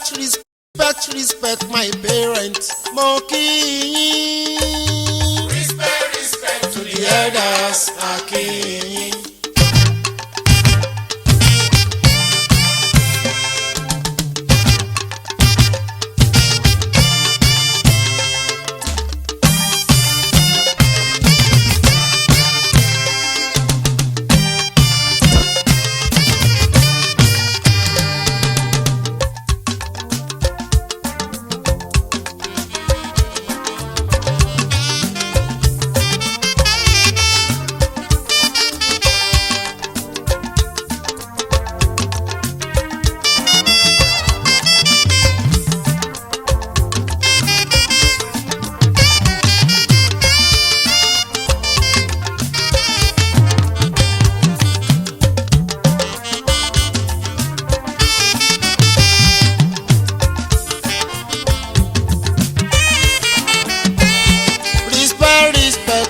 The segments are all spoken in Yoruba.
respect my parents. Mo kí yín. Respect to the elders. A kí yín.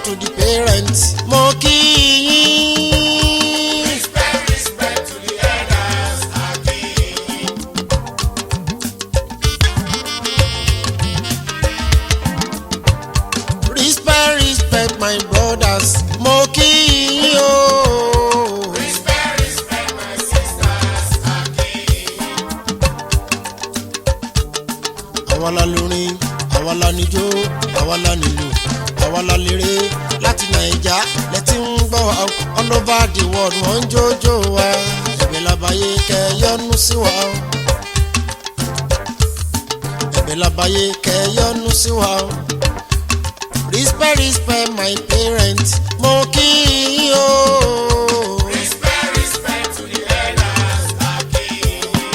To the parents, mo kí yín. Respect to the elders. A kí yín. Respect my brothers, mo kí yín o. Respect my sisters. A kí yín. Àwa la lórin, àwa la níjó, àwa la nílù, àwa la léré. Láti Naija lẹ́tí ń gbọ́ wa all over the world wọ́n ń jójó wa. Ẹ̀bẹ̀ labayé kẹ́ yọ́nú sí wa o. Ẹ̀bẹ̀ labayé kẹ́ yọ́nú sí wa o. Respect my parents, mo kí yín o. Respect to the elders. A kí yín.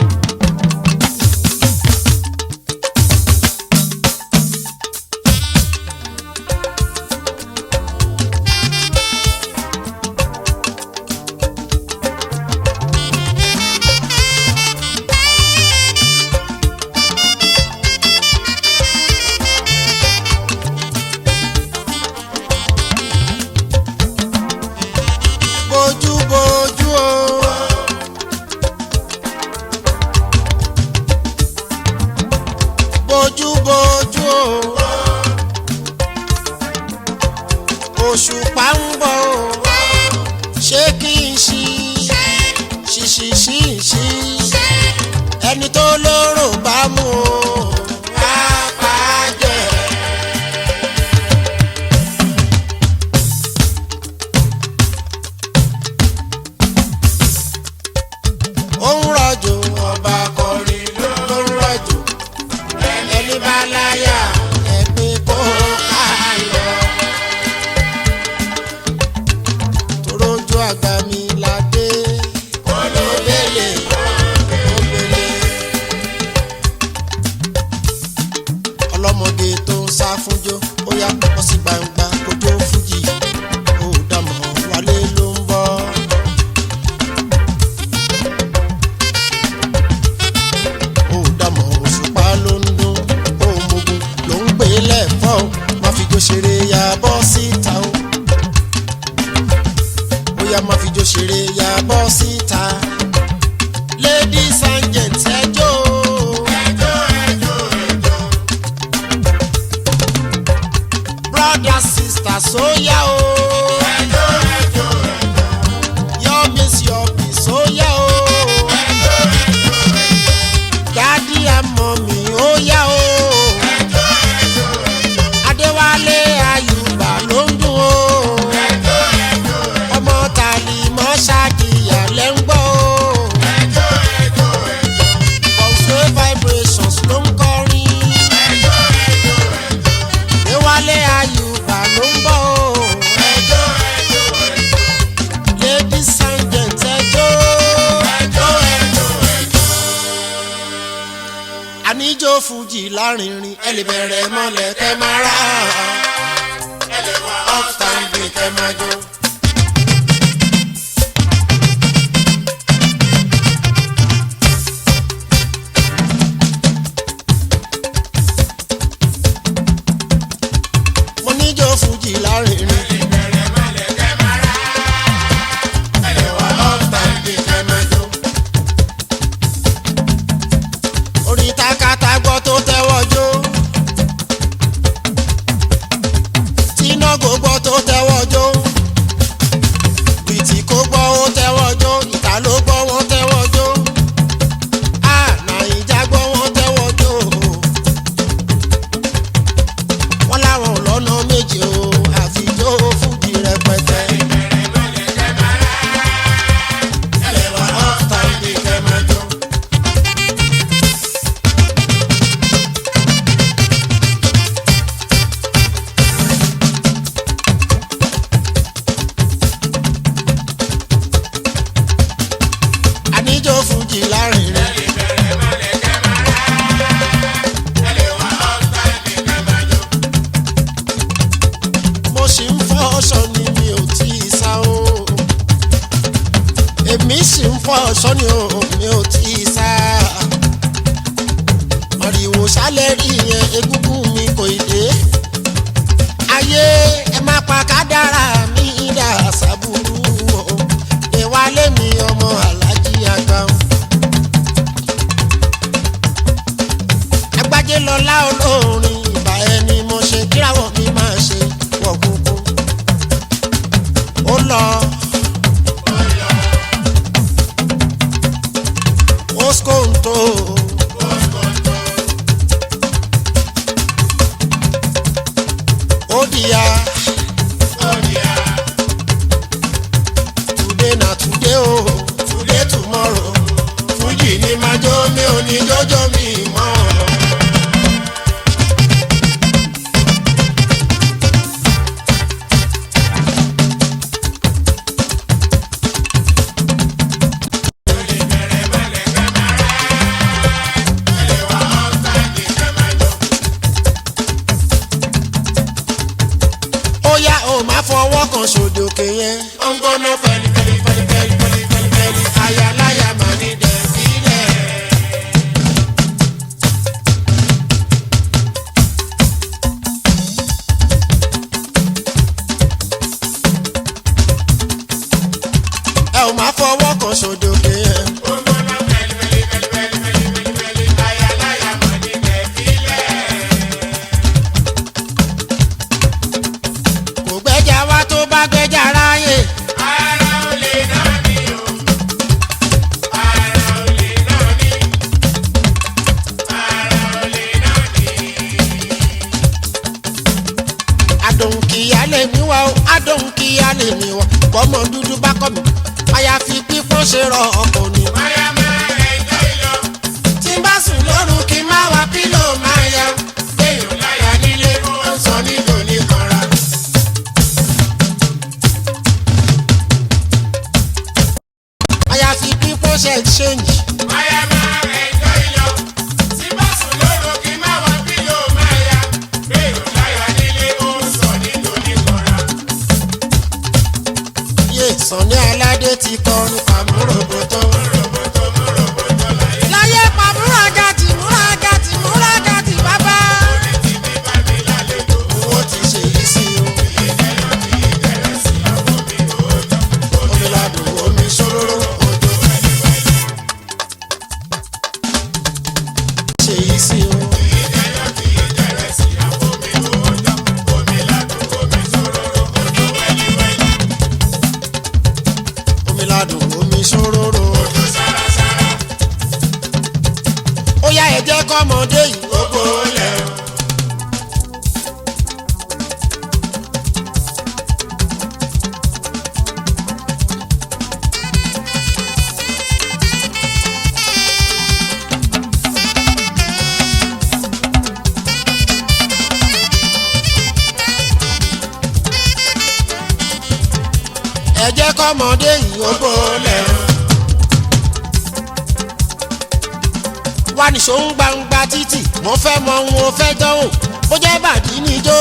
Bójú o. Bójú o. Òṣùpá ń bọ̀ o. Ṣé kí n ṣí ẹni tó lóró bá mú o. Á pa á jẹ. Ó ń rọ̀jò ọba kọrin ló ń rọ̀jò. Ẹni bá láyà ẹ̀pin kó ká lọ. Torójú àgbà mi ládé. Olóbèlè òbèlè. Ọlọ́mọge tó ń sá fúnjó ó yá bọ́ sí gbangba kójó fújì. Ó dàmọ̀ wálé ló ń bọ̀. Ó dàmọ̀ òṣùpá ló ń dún. Ó mogun ló ń gbé lẹ́fọ́ o. Má fi jó ṣeré ya bọ́ síta o. Ó yá má fi jó ṣeré ya bọ́ síta. Ladies and gents ẹ jó o. Brothers, sisters, ó yá o. Your miss, ó yá o. Daddy and mommy, ó yá o. Adéwálé Ayùbá ló ń dún o. Ọmọ Tàlímọ́ Ṣàdìyà lẹ́ ń gbọ́ o. Bọ̀sùwé vibrations ló ń kọrin. Adéwálé Ayùbá ló ń bọ̀ o. Ladies and gents ẹ jó. Àníjó fújì lárinrin ẹ lè bẹ̀rẹ̀ mọ́lẹ̀ kẹ́ máa rà. Ẹ lè wá Upstanding kẹ́ máa jó. Mo níjó fújì lárinrin. bẹ̀rẹ̀ mọ́lẹ̀ kẹ́ máa rà. Ẹ lè wá Upstanding kẹ́ máa jó. Orin tá èmi sì ń fọ sọ́ni o mi ò tí ì sá. Mọ̀rìwò sálẹ̀ rí yẹn egúngún mi kò ì dé. Ayé ẹ má pa kádàrá mi dà sábúrú o. Ìwálé mi ọmọ alájí àgbà. Agbájé lọlá olórin ìbà ẹni mo ṣe kíráwọ̀ mi máa ṣe wọ̀ kúkú. Ó lọ. Oskonto. Odia. Today na today o. Today tomorrow. Fuji ni majo mi ò ní jọjọ mi mọ́. Fọwọ́ kan sòdòkè yẹn. Ó ń gbóná fẹ́lifẹ́lifẹ́lifẹ́lifẹ́lifẹ́lifẹ́lifẹ́li. Ayaláya máa ní dẹ̀bílẹ̀. Ẹ ò máa fọwọ́ kan sòdòkè yẹn. Ó ń gbóná fẹ́lifẹ́lifẹ́lifẹ́lifẹ́lifẹ́li. Ayaláya máa ní dẹ̀bílẹ̀. Gbẹ́jà wá tó bá gbẹ́jà ráyè. Ara ò lè náà ní o. Ara ò lè náà ní. Ara ò lè náà ní. Adùn kìíyá lè mí wá o. Adùn kìíyá lè mí wá. Bọ́mọ dúdú bá kọ́ mi. Àyàfi pípọ́n ṣe rọ ọkọ̀ ni. Máyà máa ẹjọ́ ìlọ. Tí n bá sùn lóru kí n má wá pílò máa yá. Béèyàn láyà nílé ó ń sọ nílò ní kanra. Àyàfi pípọ́n ṣe exchange. Máyà máa ẹjọ́ ìlọ. Tí n bá sùn lóru kí n má wá pílò máa yá. Béèyàn láyà nílé ó ń sọ nílò ní kanra. Sànní Aládé ti kọrin pàmòròbòtò. Láyé pàmòrògàtì múragàtì múragàtì bàbá. Owó ti ṣe yí sí o. Omi ladùn omi ṣòróró odò. Ṣe yí sí o. Ládùn omi ṣòróró. Ojú sárasára. Ó yá ẹ jẹ́ kọ́mọdé yìí gbogbo lẹ̀ o. Ẹ jẹ́ kọ́mọdé yìí ó gbólẹ̀ o. Wá nìṣó ń gbangba títì mo fẹ́ mọ ohun o fẹ́ dánwò. Bó jẹ́ bàdí níjó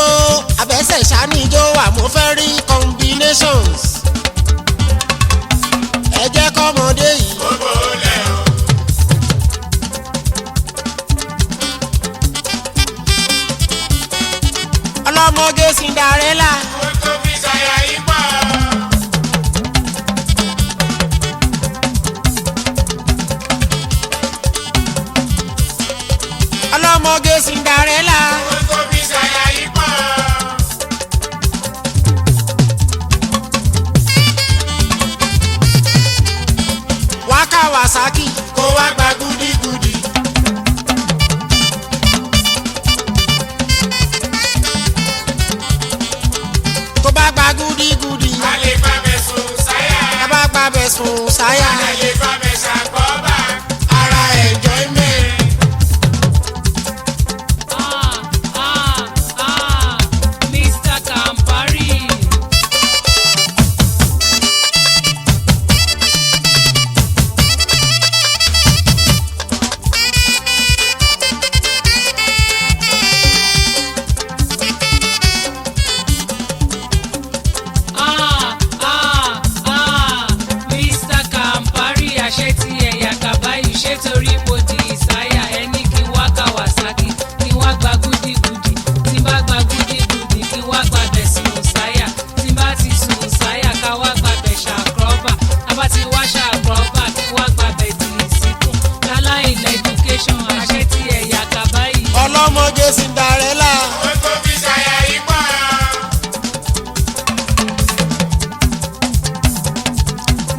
abẹ́sẹ̀ ṣá níjó wà mo fẹ́ rí combinations. Ẹ jẹ́ kọ́mọdé yìí ó gbólẹ̀ o. Ọlọ́mọge Cinderella. Ó tó fi ṣàyà yìí pọ̀. Ọlọ́mọge Cinderella. Ó tó fi ṣàyà yìí pọ̀. Wá Kawasaki kó wá gba gúdígúdí. Tó bá gba gúdígúdí. A lè bá bẹ̀ sùn sáyà. Tá bá gba bẹ̀ sùn sáyà. A lè bá bẹ̀ ṣàgbọ́ bá. Ara enjoyment. Mr. Campari. Mr. Campari.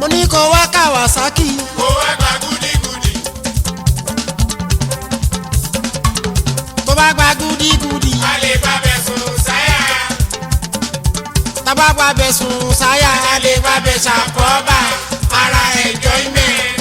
mo ní kó wá Kawasaki. kó wá gba gúdígúdí. tó bá gba gúdígúdí. a lè bábẹ̀ sùn sáyà. tá bá gba bẹ̀ sùn sáyà. a lè bábẹ̀ ṣàkóbá ara enjoyment.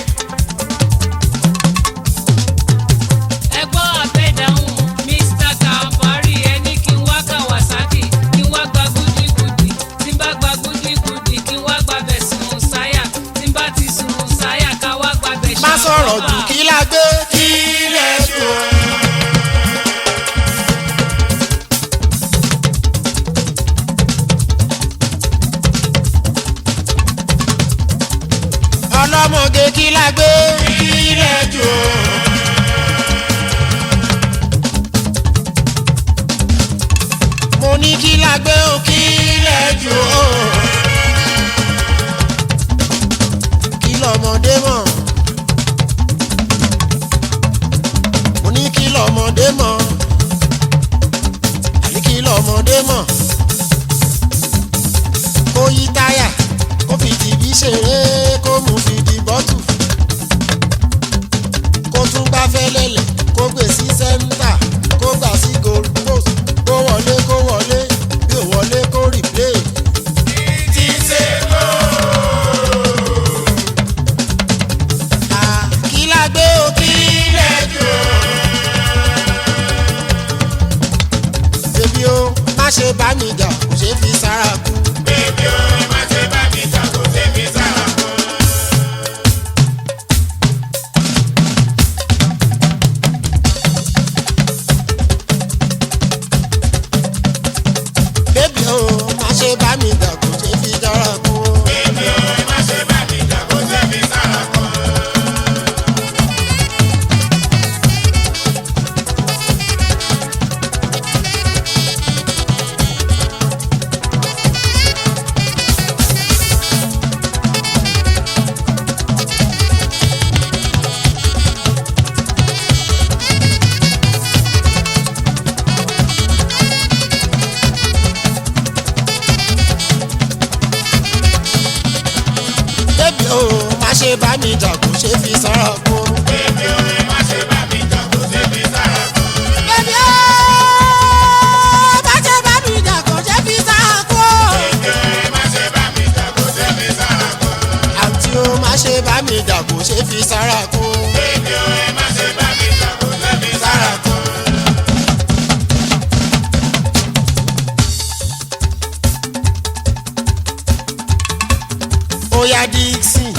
ẹ gbọ́ àbẹ̀dáhùn Mr. Campari ẹni kí n wá Kawasaki kí n wá gba gúdígúdí tí n bá gba gúdígúdí kí n wá gbàbẹ̀ sùn sáyà tí n bá ti sùn sáyà ká wá gbàbẹ̀ ṣàkóbá. má sọ̀rọ̀ jù kí la gbé. kí lẹ dùn. ọlọ́mọge kí la gbé. kí lẹ dùn. mo ní kí la gbé o kí lẹ dùn. kí lọmọdé mọ̀. mo ní kí lọmọdé mọ̀. àní kí lọmọdé mọ̀. kó yí táyà kó fi tìbí ṣeré kó mú fi di bọ́tù. kó tún gbá fẹ́lẹ́lẹ̀ kó gbé sí sẹ́ńtà kó gbà sí gold post kó wọlé bí ò wọlé kó replay. ti ṣe kó. kí la gbé o kí lẹ dùn. bébí o má ṣe bá mi jà kò ṣe fi sára kú. bébí o má ṣe bá mi jà kó ṣe fi sára kú. bébí o má ṣe bá mi jà kò ṣe fi sára kú. bébí o má ṣe bá mi jà kó ṣe fi sára kú. bébí o má ṣe bá mi jà kò ṣe fi sára kú. bébí o má ṣe bá mi jà kó ṣe fi sára kú. bébí o má ṣe bá mi jà kò ṣe fi sára kú. bébí o má ṣe bá mi jà kó ṣe fi sára kú. àǹtí o má ṣe bá mi jà kò ṣe fi sára kú. bébí o má ṣe bá mi jà kó ṣe fi sára kú. Oya Dixie